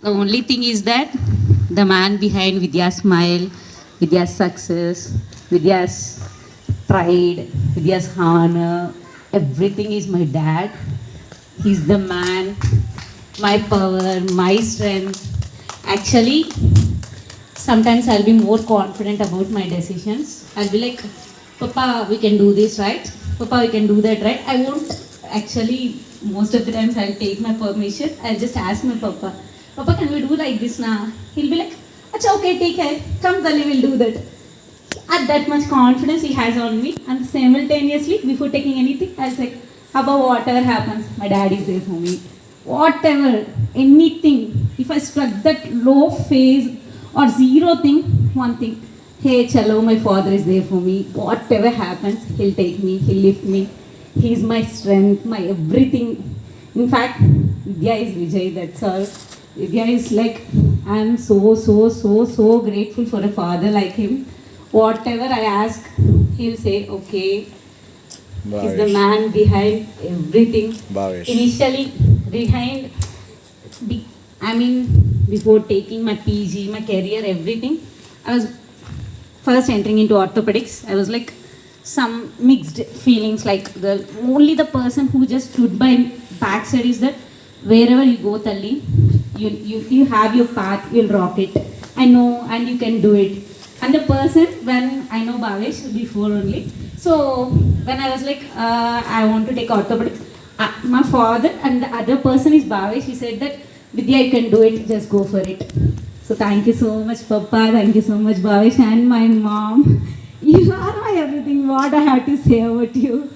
The only thing is that the man behind Vidya's smile, Vidya's success, Vidya's pride, Vidya's honor, everything is my dad. He's the man, my power, my strength. Actually, sometimes I'll be more confident about my decisions. I'll be like, Papa, we can do this, right? Papa, we can do that, right? I won't actually, most of the times I'll take my permission. I'll just ask my Papa, Papa, can we do like this now? He'll be like, Acha, okay, take care. Come, Tali, we'll do that. At that much confidence he has on me, and simultaneously, before taking anything, I'll say, Papa, whatever happens, my dad is there for me. Whatever, anything, if I struck that low phase or zero thing, one thing, hey, chalo, my father is there for me. Whatever happens, he'll take me, he'll lift me. He's my strength, my everything. In fact, Vidya is Vijay, that's all. Vidya is like, I'm so grateful for a father like him. Whatever I ask, he'll say, okay. He's the man behind everything. Bhavesh. Initially, behind, before taking my PG, my career, everything, I was first entering into orthopedics. I was like some mixed feelings. Like only the person who just stood by backside is that wherever you go, Tali, you have your path, you'll rock it. I know, and you can do it. And the person, when I know Bhavesh before only, so when I was like, I want to take orthopedics, my father and the other person is Bhavesh, he said that, Vidya, you can do it, just go for it. So thank you so much, Papa, thank you so much, Bhavesh, and my mom. You are my everything, what I have to say about you.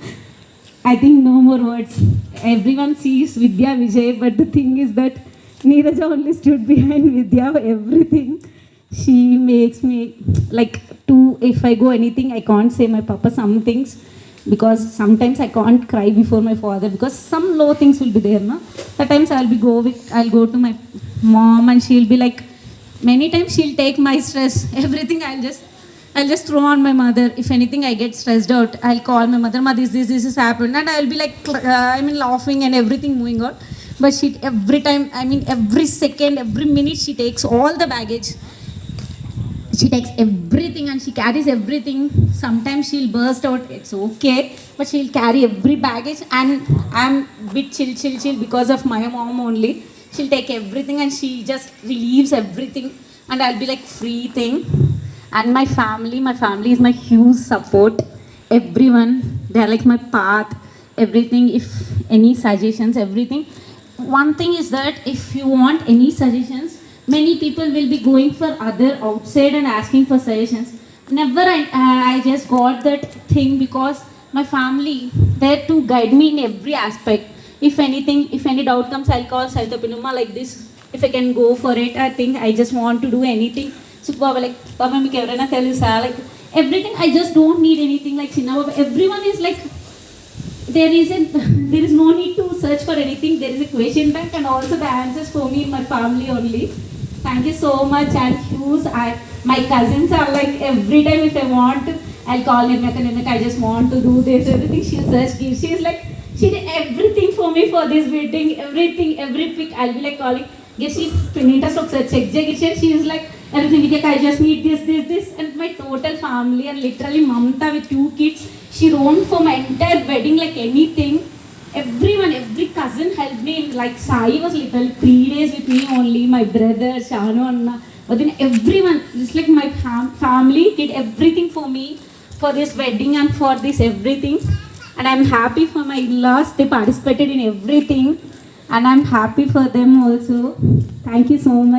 I think no more words. Everyone sees Vidya Vijay, but the thing is that Neeraja only stood behind Vidya for everything. She makes me like if I go anything, I can't say my papa some things because sometimes I can't cry before my father because some low things will be there, no? At times I'll go to my mom and she'll be like, many times she'll take my stress, everything I'll just throw on my mother. If anything I get stressed out, I'll call my mother, Ma, this has happened, and I'll be like, laughing and everything moving out. But she every time, every second, every minute, she takes all the baggage. She takes everything and she carries everything. Sometimes she'll burst out, it's okay, but she'll carry every baggage, and I'm a bit chill because of my mom only. She'll take everything and she just relieves everything, and I'll be like free thing. And my family is my huge support. Everyone, they're like my path, everything. If any suggestions, everything. One thing is that if you want any suggestions, many people will be going for other outside and asking for suggestions. Never I just got that thing because my family there to guide me in every aspect. If anything, if any doubt comes, I'll call Saitapinuma like this. If I can go for it, I think I just want to do anything. So Baba like, Baba, me kevrana tell you sir, like everything. I just don't need anything like Chinna Baba. Everyone is like, there is no need to search for anything. There is a question bank and also the answers for me in my family only. Thank you so much, and huge. My cousins are like, every time if I want, I'll call Nirmaka, I just want to do this, everything. She'll search, give. She's like, she did everything for me for this wedding, everything, every pic. I'll be like calling, give she Pinita so check. She is like, everything, I just need this. And my total family, and literally Mamta with 2 kids, she roamed for my entire wedding like anything. Everyone, every cousin helped me. Like Sai was literally 3 days with me only. My brother, Shanu, Anna. But then everyone, just like my family, did everything for me for this wedding and for this everything. And I'm happy for my in-laws. They participated in everything. And I'm happy for them also. Thank you so much.